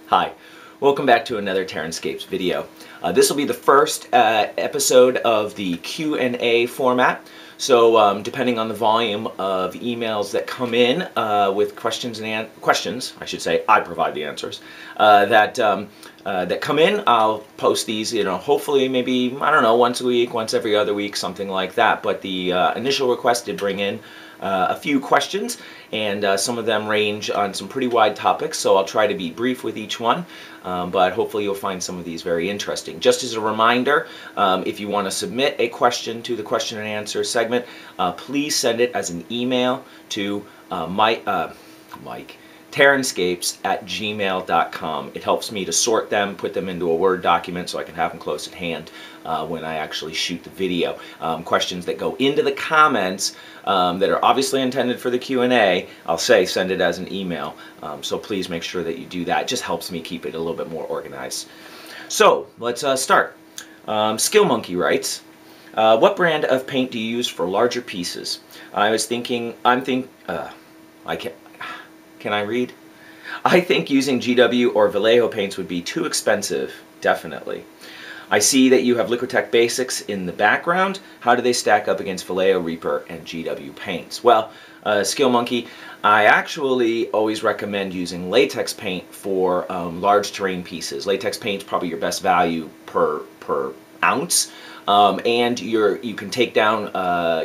Hi, welcome back to another TerranScapes video. This will be the first episode of the Q&A format. So depending on the volume of emails that come in with questions, I should say, I provide the answers, that come in, I'll post these, hopefully maybe, I don't know, once a week, once every other week, something like that. But the initial request did bring in a few questions, and some of them range on some pretty wide topics, so I'll try to be brief with each one, but hopefully you'll find some of these very interesting. Just as a reminder, if you want to submit a question to the question and answer segment, please send it as an email to TerranScapes@gmail.com. It helps me to sort them, put them into a Word document so I can have them close at hand when I actually shoot the video. Questions that go into the comments that are obviously intended for the Q&A, I'll say send it as an email. So please make sure that you do that. It just helps me keep it a little bit more organized. So let's start. Skill Monkey writes, what brand of paint do you use for larger pieces? Can I read? I think using GW or Vallejo paints would be too expensive, definitely. I see that you have Liquitech Basics in the background. How do they stack up against Vallejo, Reaper, and GW paints? Well, Skill Monkey, I actually always recommend using latex paint for large terrain pieces. Latex paint is probably your best value per ounce. And you can take down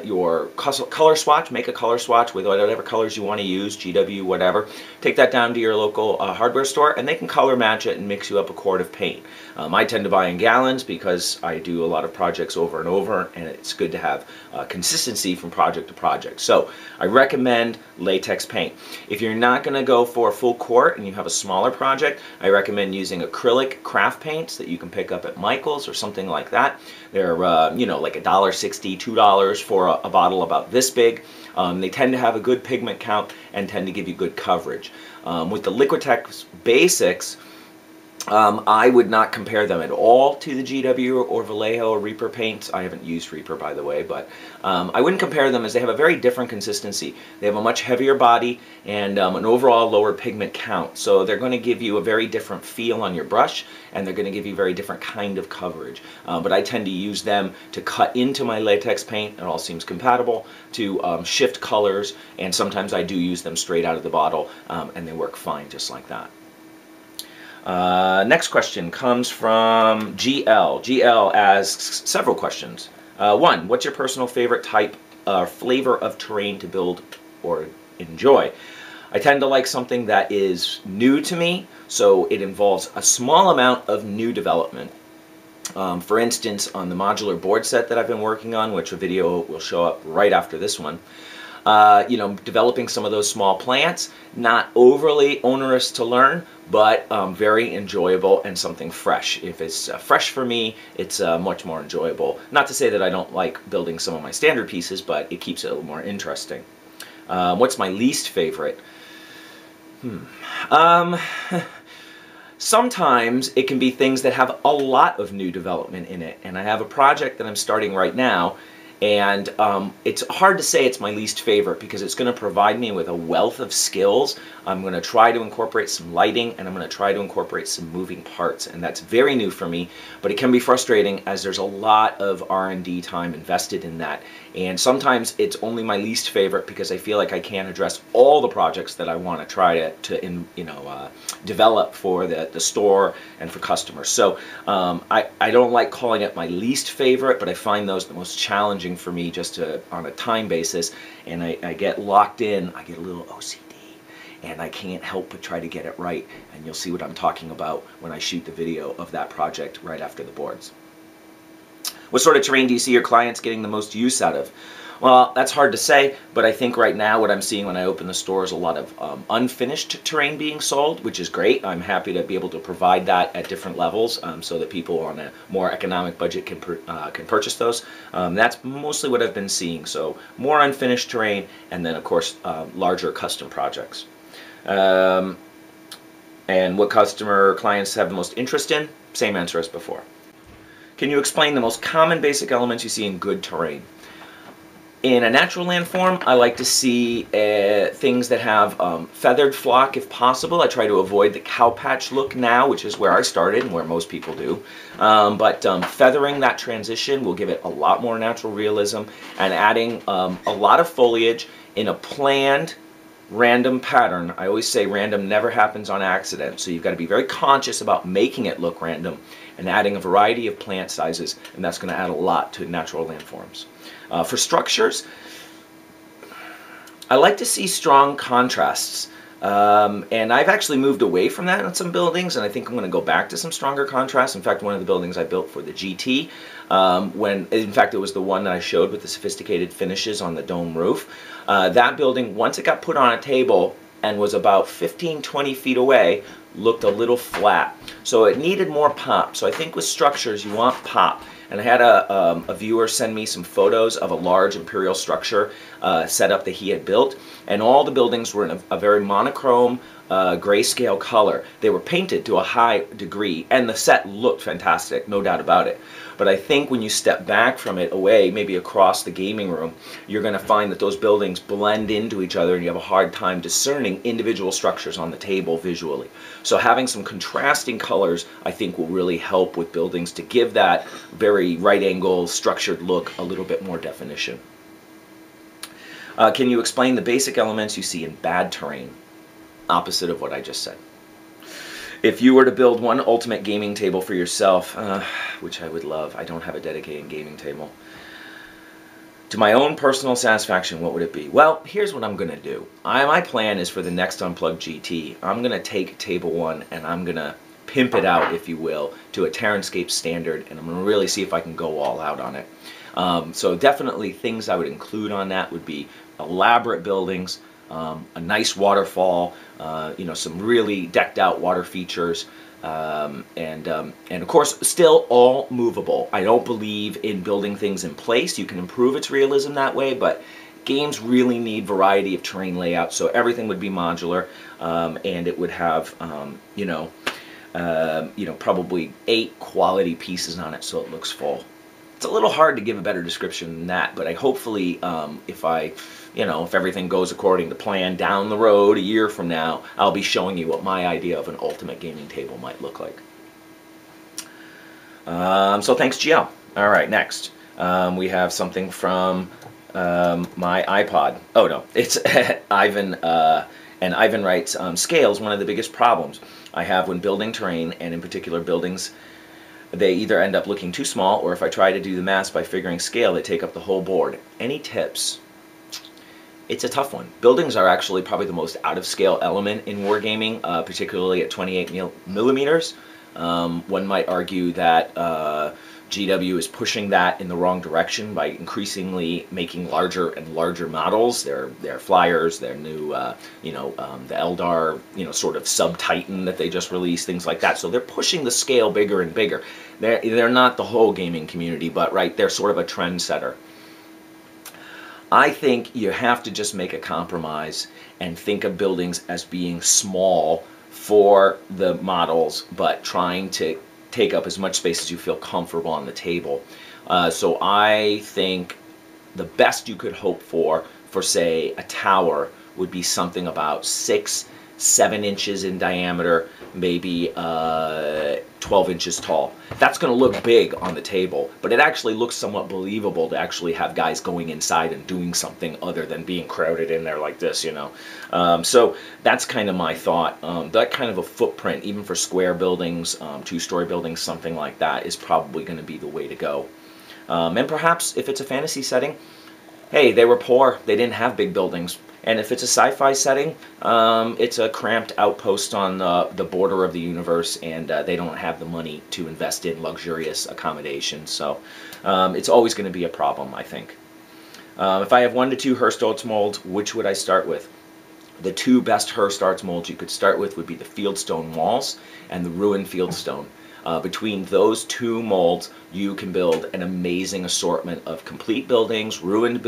your color swatch, make a color swatch with whatever colors you want to use, GW, whatever. Take that down to your local hardware store, and they can color match it and mix you up a quart of paint. I tend to buy in gallons because I do a lot of projects over and over, and it's good to have consistency from project to project. So I recommend latex paint. If you're not going to go for a full quart and you have a smaller project, I recommend using acrylic craft paints that you can pick up at Michael's or something like that. They're like $1.60, $2 for a bottle about this big. They tend to have a good pigment count and tend to give you good coverage. With the Liquitech Basics, I would not compare them at all to the GW or Vallejo or Reaper paints. I haven't used Reaper, by the way, but I wouldn't compare them as they have a very different consistency. They have a much heavier body and an overall lower pigment count. So they're going to give you a very different feel on your brush, and they're going to give you a very different kind of coverage. But I tend to use them to cut into my latex paint. It all seems compatible, to shift colors, and sometimes I do use them straight out of the bottle, and they work fine just like that. Next question comes from GL. GL asks several questions. One, what's your personal favorite type or flavor of terrain to build or enjoy? I tend to like something that is new to me, so it involves a small amount of new development. For instance, on the modular board set that I've been working on, which a video will show up right after this one, developing some of those small plants, not overly onerous to learn, but very enjoyable and something fresh. If it's fresh for me, it's much more enjoyable. Not to say that I don't like building some of my standard pieces, but it keeps it a little more interesting. What's my least favorite? Sometimes it can be things that have a lot of new development in it, and I have a project that I'm starting right now, and it's hard to say it's my least favorite because it's going to provide me with a wealth of skills. I'm going to try to incorporate some lighting, and I'm going to try to incorporate some moving parts, and that's very new for me, but it can be frustrating as there's a lot of R&D time invested in that, and sometimes it's only my least favorite because I feel like I can't address all the projects that I want to try to develop for the store and for customers. So I don't like calling it my least favorite, but I find those the most challenging for me just on a time basis, and I get locked in. I get a little OCD, and I can't help but try to get it right, and you'll see what I'm talking about when I shoot the video of that project right after the boards. What sort of terrain do you see your clients getting the most use out of? Well, that's hard to say, but I think right now what I'm seeing when I open the store is a lot of unfinished terrain being sold, which is great. I'm happy to be able to provide that at different levels so that people on a more economic budget can purchase those. That's mostly what I've been seeing, so more unfinished terrain, and then of course larger custom projects. And what customer clients have the most interest in? Same answer as before. Can you explain the most common basic elements you see in good terrain? In a natural landform, I like to see things that have feathered flock if possible. I try to avoid the cowpatch look now, which is where I started and where most people do. But feathering that transition will give it a lot more natural realism, and adding a lot of foliage in a planned, random pattern. I always say random never happens on accident, so you've got to be very conscious about making it look random and adding a variety of plant sizes, and that's going to add a lot to natural landforms. For structures, I like to see strong contrasts, and I've actually moved away from that in some buildings, and I think I'm going to go back to some stronger contrasts. In fact, one of the buildings I built for the GT, in fact, it was the one that I showed with the sophisticated finishes on the dome roof. That building, once it got put on a table and was about 15-20 feet away, looked a little flat. So it needed more pop. So I think with structures, you want pop. And I had a viewer send me some photos of a large imperial structure setup that he had built. And all the buildings were in a very monochrome, grayscale color. They were painted to a high degree, and the set looked fantastic, no doubt about it. But I think when you step back from it away, maybe across the gaming room, you're going to find that those buildings blend into each other and you have a hard time discerning individual structures on the table visually. So having some contrasting colors, I think, will really help with buildings to give that very right angle structured look a little bit more definition. Can you explain the basic elements you see in bad terrain? Opposite of what I just said. If you were to build one ultimate gaming table for yourself, which I would love, I don't have a dedicated gaming table. To my own personal satisfaction, what would it be? Well, here's what I'm going to do. My plan is for the next Unplugged GT, I'm going to take Table 1 and I'm going to pimp it out, if you will, to a TerranScapes standard, and I'm going to really see if I can go all out on it. So definitely things I would include on that would be elaborate buildings, a nice waterfall, you know, some really decked out water features, and of course still all movable. I don't believe in building things in place. You can improve its realism that way, but games really need variety of terrain layout, so everything would be modular, and it would have you know, probably 8 quality pieces on it, so it looks full. It's a little hard to give a better description than that, but hopefully if everything goes according to plan down the road, a year from now, I'll be showing you what my idea of an ultimate gaming table might look like. So thanks, GL. All right, next. We have something from my iPod. Oh, no, it's Ivan, and Ivan writes, scale is one of the biggest problems I have when building terrain, and in particular buildings. They either end up looking too small, or if I try to do the math by figuring scale, they take up the whole board. Any tips? It's a tough one. Buildings are actually probably the most out-of-scale element in wargaming, particularly at 28 millimeters. One might argue that GW is pushing that in the wrong direction by increasingly making larger and larger models. Their flyers, their new, the Eldar, sort of sub-Titan that they just released, things like that. So they're pushing the scale bigger and bigger. They're not the whole gaming community, but they're sort of a trendsetter. I think you have to just make a compromise and think of buildings as being small for the models, but trying to take up as much space as you feel comfortable on the table. So I think the best you could hope for say, a tower would be something about 6-7 inches in diameter, maybe 12 inches tall. That's going to look big on the table, but it actually looks somewhat believable to actually have guys going inside and doing something other than being crowded in there like this, So that's kind of my thought. That kind of a footprint, even for square buildings, 2-story buildings, something like that, is probably going to be the way to go. And perhaps if it's a fantasy setting, hey, they were poor, they didn't have big buildings. And if it's a sci-fi setting, it's a cramped outpost on the border of the universe, and they don't have the money to invest in luxurious accommodations. So it's always going to be a problem, I think. If I have 1 to 2 Hirst Arts molds, which would I start with? The 2 best Hirst Arts molds you could start with would be the Fieldstone walls and the Ruined Fieldstone. Between those 2 molds, you can build an amazing assortment of complete buildings, ruined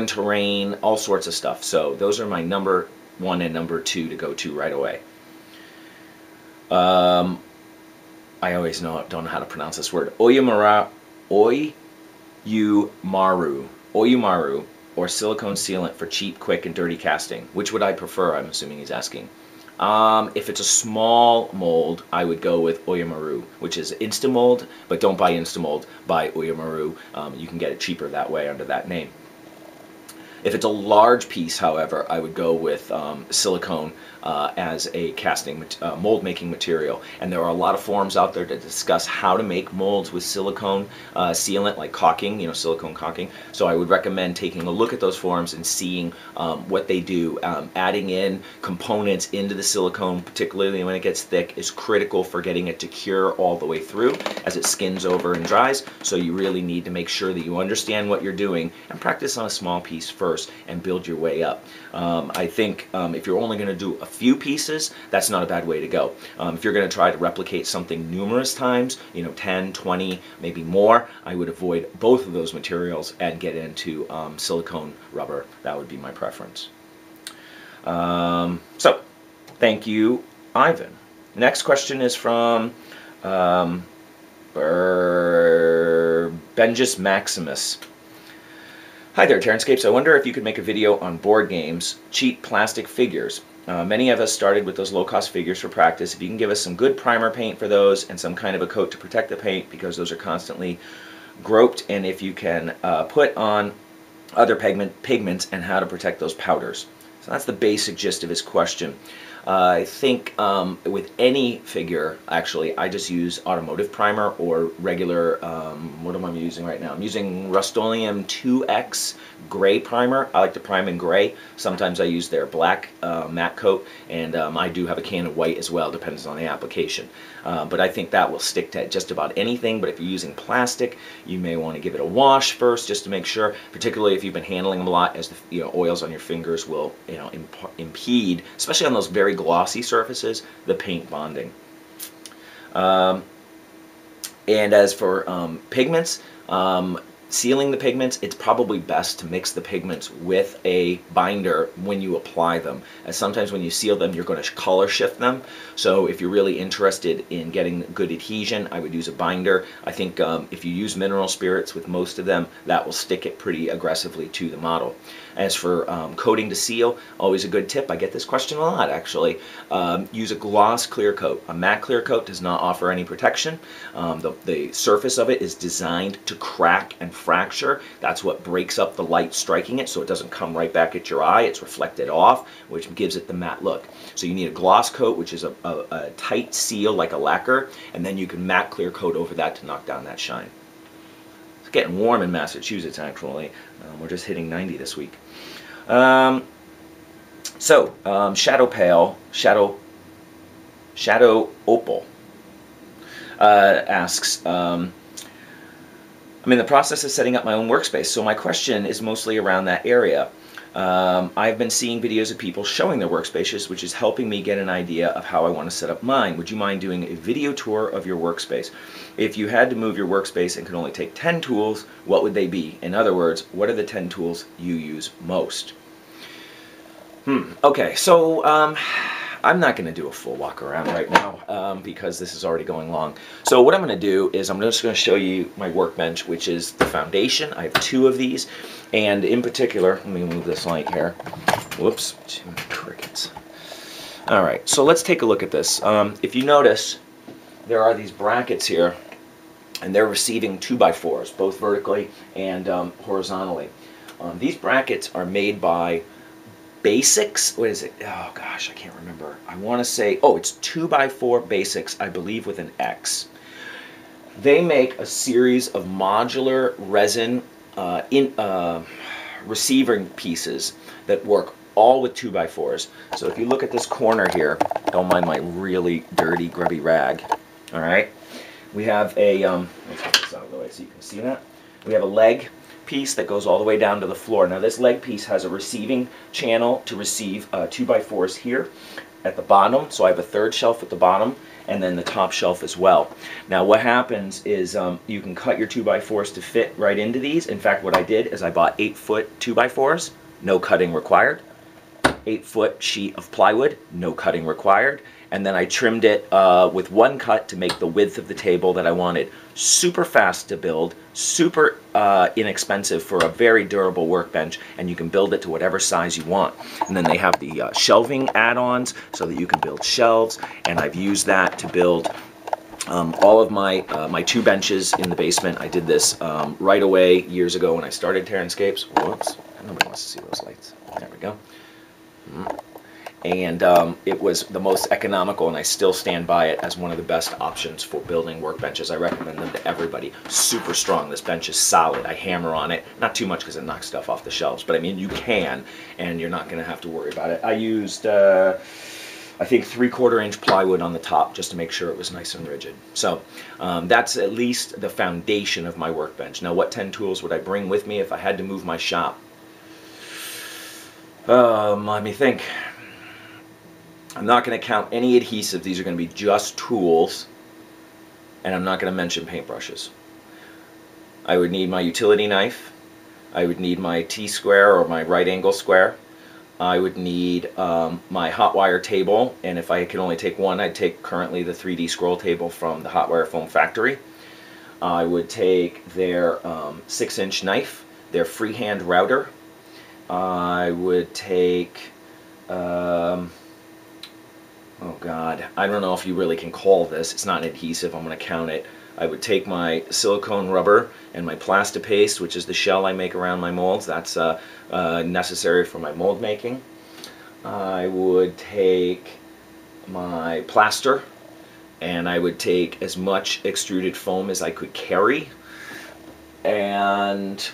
terrain, all sorts of stuff. So those are my number 1 and number 2 to go to right away. I always don't know how to pronounce this word. Oyumaru. Oyumaru or silicone sealant for cheap, quick, and dirty casting? Which would I prefer? I'm assuming he's asking. If it's a small mold, I would go with Oyumaru, which is Instamold, but don't buy Instamold, buy Oyumaru. You can get it cheaper that way under that name. If it's a large piece, however, I would go with silicone as a casting mold making material. And there are a lot of forums out there to discuss how to make molds with silicone sealant, like caulking, you know, silicone caulking. So I would recommend taking a look at those forums and seeing what they do. Adding in components into the silicone, particularly when it gets thick, is critical for getting it to cure all the way through as it skins over and dries. So you really need to make sure that you understand what you're doing and practice on a small piece first and build your way up. I think if you're only going to do a few pieces, that's not a bad way to go. If you're going to try to replicate something numerous times, you know, 10, 20, maybe more, I would avoid both of those materials and get into silicone rubber. That would be my preference. So, thank you, Ivan. Next question is from Benjus Maximus. Hi there, TerranScapes. I wonder if you could make a video on board games, cheap plastic figures. Many of us started with those low-cost figures for practice. If you can give us some good primer paint for those and some kind of a coat to protect the paint, because those are constantly groped, and if you can put on other pigments and how to protect those powders. So that's the basic gist of his question. I think with any figure, actually, I just use automotive primer or regular, what am I using right now? I'm using Rust-Oleum 2X gray primer. I like to prime in gray. Sometimes I use their black matte coat, and I do have a can of white as well, depends on the application. But I think that will stick to just about anything, but if you're using plastic, you may want to give it a wash first just to make sure, particularly if you've been handling them a lot, as the oils on your fingers will impede, especially on those very glossy surfaces, the paint bonding. And as for pigments, sealing the pigments, it's probably best to mix the pigments with a binder when you apply them, as sometimes when you seal them you're going to color shift them. So if you're really interested in getting good adhesion, I would use a binder. I think if you use mineral spirits with most of them, that will stick it pretty aggressively to the model. As for coating to seal, always a good tip. I get this question a lot, actually. Use a gloss clear coat. A matte clear coat does not offer any protection. The surface of it is designed to crack and fracture. That's what breaks up the light striking it, so it doesn't come right back at your eye. It's reflected off, which gives it the matte look. So you need a gloss coat, which is a tight seal like a lacquer, and then you can matte clear coat over that to knock down that shine. It's getting warm in Massachusetts, actually. We're just hitting 90 this week. Shadow Pale, Shadow Opal asks, I'm in the process of setting up my own workspace, so my question is mostly around that area. I've been seeing videos of people showing their workspaces, which is helping me get an idea of how I want to set up mine. Would you mind doing a video tour of your workspace? If you had to move your workspace and could only take 10 tools, what would they be? In other words, what are the 10 tools you use most? Okay, so I'm not going to do a full walk around right now because this is already going long. So what I'm going to do is I'm just going to show you my workbench, which is the foundation. I have 2 of these, and in particular, let me move this light here. Whoops, too many crickets. All right, so let's take a look at this. If you notice, there are these brackets here, and they're receiving 2x4s, both vertically and horizontally. These brackets are made by Basics. What is it? Oh gosh, I can't remember. I want to say, oh, it's 2x4 Basics, I believe, with an X. They make a series of modular resin receiving pieces that work all with 2x4s. So if you look at this corner here, don't mind my really dirty, grubby rag. All right, we have a let's get this out of the way so you can see that. We have a leg piece that goes all the way down to the floor. Now this leg piece has a receiving channel to receive 2x4s here at the bottom, so I have a 3rd shelf at the bottom and then the top shelf as well. Now what happens is you can cut your 2x4s to fit right into these. In fact, what I did is I bought 8-foot 2x4s, no cutting required. 8-foot sheet of plywood, no cutting required. And then I trimmed it with one cut to make the width of the table that I wanted. Super fast to build, super inexpensive for a very durable workbench, and you can build it to whatever size you want. And then they have the shelving add-ons so that you can build shelves, and I've used that to build all of my my 2 benches in the basement. I did this right away years ago when I started TerranScapes. Whoops, nobody wants to see those lights. There we go. And it was the most economical, and I still stand by it as one of the best options for building workbenches. I recommend them to everybody. Super strong. This bench is solid. I hammer on it, not too much because it knocks stuff off the shelves, but I mean you can, and you're not going to have to worry about it. I used I think 3/4 inch plywood on the top just to make sure it was nice and rigid. So that's at least the foundation of my workbench. Now, what 10 tools would I bring with me if I had to move my shop? Let me think. I'm not going to count any adhesive. These are going to be just tools, and I'm not going to mention paintbrushes. I would need my utility knife. I would need my T-square or my right angle square. I would need my hot wire table, and if I could only take one, I'd take currently the 3D scroll table from the Hot Wire Foam Factory. I would take their 6-inch knife, their freehand router. I would take oh God, I don't know if you really can call this. It's not an adhesive. I'm going to count it. I would take my silicone rubber and my Plastipaste, which is the shell I make around my molds. That's necessary for my mold making. I would take my plaster, and I would take as much extruded foam as I could carry, and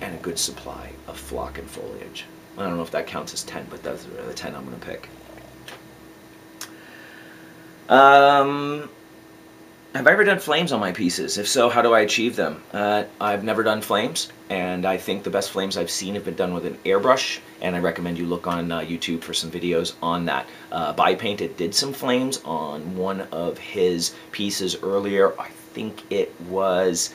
a good supply of flock and foliage. I don't know if that counts as 10, but those are the 10 I'm going to pick. Have I ever done flames on my pieces? If so, how do I achieve them? I've never done flames, and I think the best flames I've seen have been done with an airbrush, and I recommend you look on YouTube for some videos on that. Painted did some flames on one of his pieces earlier. I think it was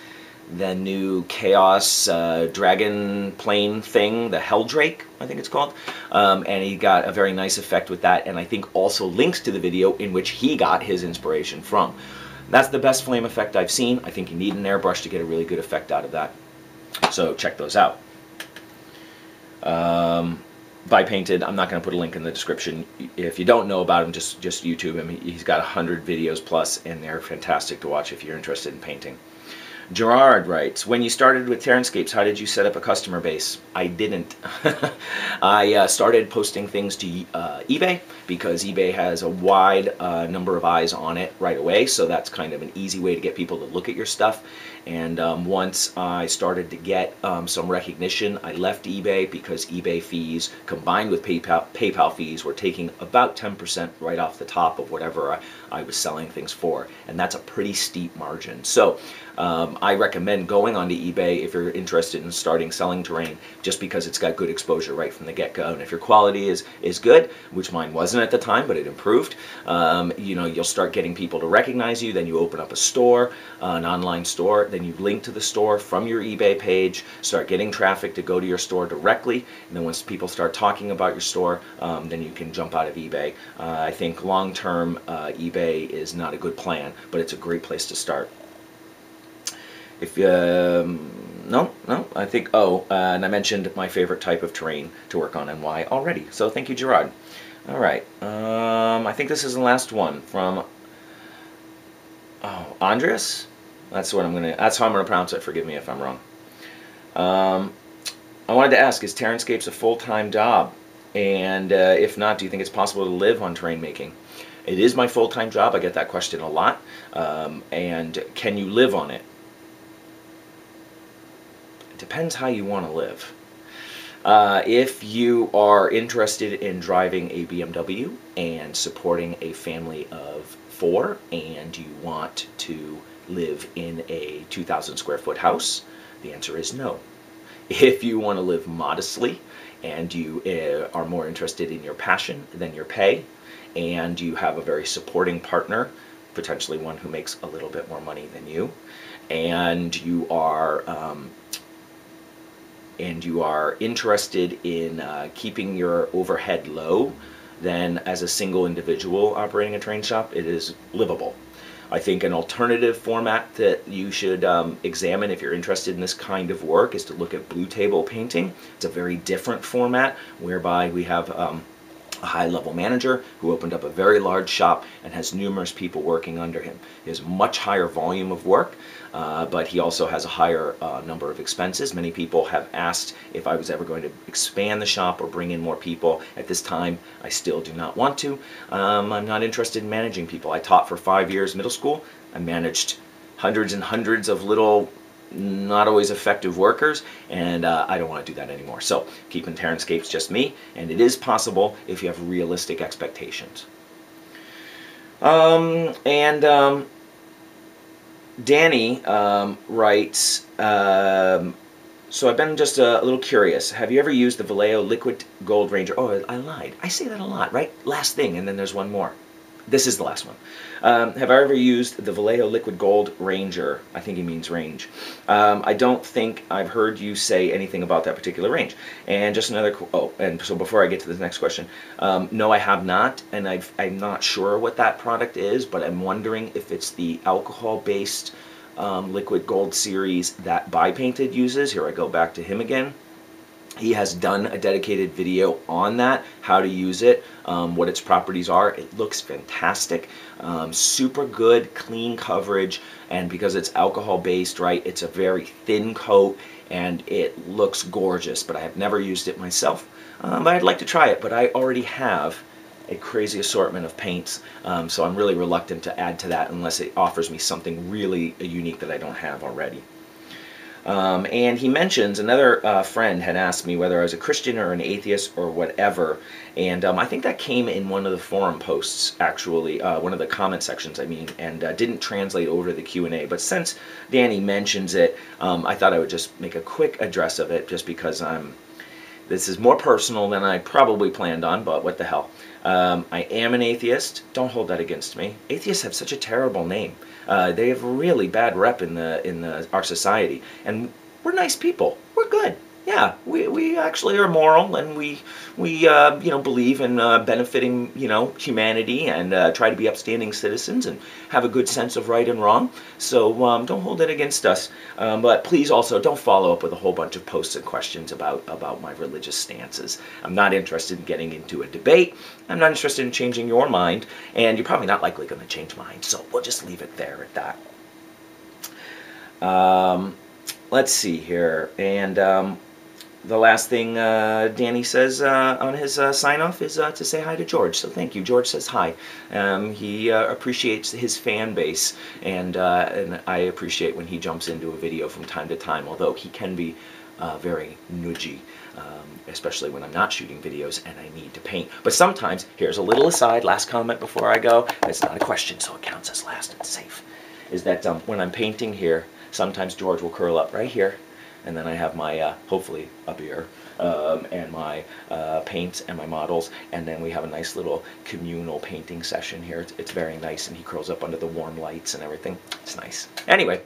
the new Chaos Dragon plane thing, the Helldrake, I think it's called, and he got a very nice effect with that, and I think also links to the video in which he got his inspiration from. That's the best flame effect I've seen. I think you need an airbrush to get a really good effect out of that, so check those out. Painted, I'm not going to put a link in the description. If you don't know about him, just YouTube him. He's got 100 videos plus, and they're fantastic to watch if you're interested in painting. Gerard writes, when you started with TerranScapes, how did you set up a customer base? I didn't. I started posting things to eBay because eBay has a wide number of eyes on it right away, so that's kind of an easy way to get people to look at your stuff. And once I started to get some recognition, I left eBay because eBay fees combined with PayPal fees were taking about 10% right off the top of whatever I was selling things for, and that's a pretty steep margin. So I recommend going onto eBay if you're interested in starting selling terrain, just because it's got good exposure right from the get-go. And if your quality is good, which mine wasn't at the time, but it improved, you know, you'll start getting people to recognize you. Then you open up a store, an online store. Then you link to the store from your eBay page, start getting traffic to go to your store directly. And then once people start talking about your store, then you can jump out of eBay. I think long-term eBay is not a good plan, but it's a great place to start. If no, I think, and I mentioned my favorite type of terrain to work on and why already. So thank you, Gerard. All right, I think this is the last one from Andres. That's how I'm gonna pronounce it. Forgive me if I'm wrong. I wanted to ask, is TerranScapes a full-time job? And if not, do you think it's possible to live on terrain making? It is my full-time job. I get that question a lot. And can you live on it? Depends how you want to live. If you are interested in driving a BMW and supporting a family of 4, and you want to live in a 2,000 square foot house, the answer is no. If you want to live modestly and you are more interested in your passion than your pay, and you have a very supporting partner, potentially one who makes a little bit more money than you, and you are interested in keeping your overhead low, then as a single individual operating a train shop, it is livable. I think an alternative format that you should examine if you're interested in this kind of work is to look at blue table painting. It's a very different format whereby we have a high-level manager who opened up a very large shop and has numerous people working under him. He has a much higher volume of work, but he also has a higher number of expenses. Many people have asked if I was ever going to expand the shop or bring in more people. At this time, I still do not want to. I'm not interested in managing people. I taught for 5 years middle school. I managed hundreds and hundreds of little, not always effective workers, and I don't want to do that anymore. So keeping TerranScapes just me, and it is possible if you have realistic expectations. Danny writes, so I've been just a little curious. Have you ever used the Vallejo Liquid Gold Ranger? Oh, I lied. I say that a lot, right? Last thing, and then there's one more. This is the last one. Have I ever used the Vallejo Liquid Gold Ranger? I think he means range. I don't think I've heard you say anything about that particular range. And just another, and so before I get to the next question, no, I have not, and I'm not sure what that product is, but I'm wondering if it's the alcohol-based liquid gold series that Buy Painted uses. Here I go back to him again. He has done a dedicated video on that, how to use it, what its properties are. It looks fantastic, super good, clean coverage, and because it's alcohol-based, right, it's a very thin coat, and it looks gorgeous, but I have never used it myself. But I'd like to try it, but I already have a crazy assortment of paints, so I'm really reluctant to add to that unless it offers me something really unique that I don't have already. And he mentions, another friend had asked me whether I was a Christian or an atheist or whatever, and I think that came in one of the forum posts, actually, one of the comment sections, I mean, and didn't translate over to the Q&A, but since Danny mentions it, I thought I would just make a quick address of it, just because this is more personal than I probably planned on, but what the hell. I am an atheist. Don't hold that against me. Atheists have such a terrible name. They have a really bad rep in our society, and we're nice people. We're good. Yeah, we actually are moral, and we you know, believe in benefiting, you know, humanity, and try to be upstanding citizens and have a good sense of right and wrong. So don't hold it against us. But please also don't follow up with a whole bunch of posts and questions about my religious stances. I'm not interested in getting into a debate. I'm not interested in changing your mind, and you're probably not likely going to change mine. So we'll just leave it there at that. Let's see here, and the last thing Danny says on his sign-off is to say hi to George. So thank you. George says hi. He appreciates his fan base, and I appreciate when he jumps into a video from time to time, although he can be very nudgy, especially when I'm not shooting videos and I need to paint. But sometimes, here's a little aside, last comment before I go, it's not a question, so it counts as last, it's safe, is that when I'm painting here, sometimes George will curl up right here, and then I have my, hopefully a beer, and my paints and my models, and then we have a nice little communal painting session here. It's very nice, and he curls up under the warm lights and everything. It's nice. Anyway,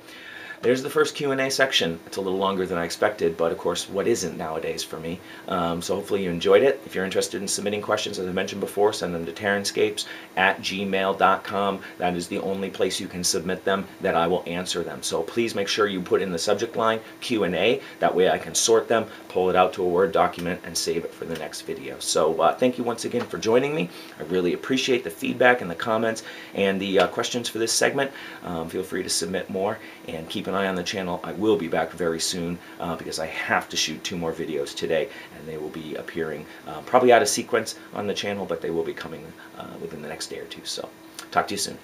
there's the first Q&A section. It's a little longer than I expected, but of course, what isn't nowadays for me? So hopefully you enjoyed it. If you're interested in submitting questions, as I mentioned before, send them to TerranScapes@gmail.com. That is the only place you can submit them, that I will answer them. So please make sure you put in the subject line Q&A. That way I can sort them, pull it out to a Word document, and save it for the next video. So thank you once again for joining me. I really appreciate the feedback and the comments and the questions for this segment. Feel free to submit more, and keep an eye on the channel. I will be back very soon because I have to shoot 2 more videos today, and they will be appearing probably out of sequence on the channel, but they will be coming within the next day or two. So talk to you soon.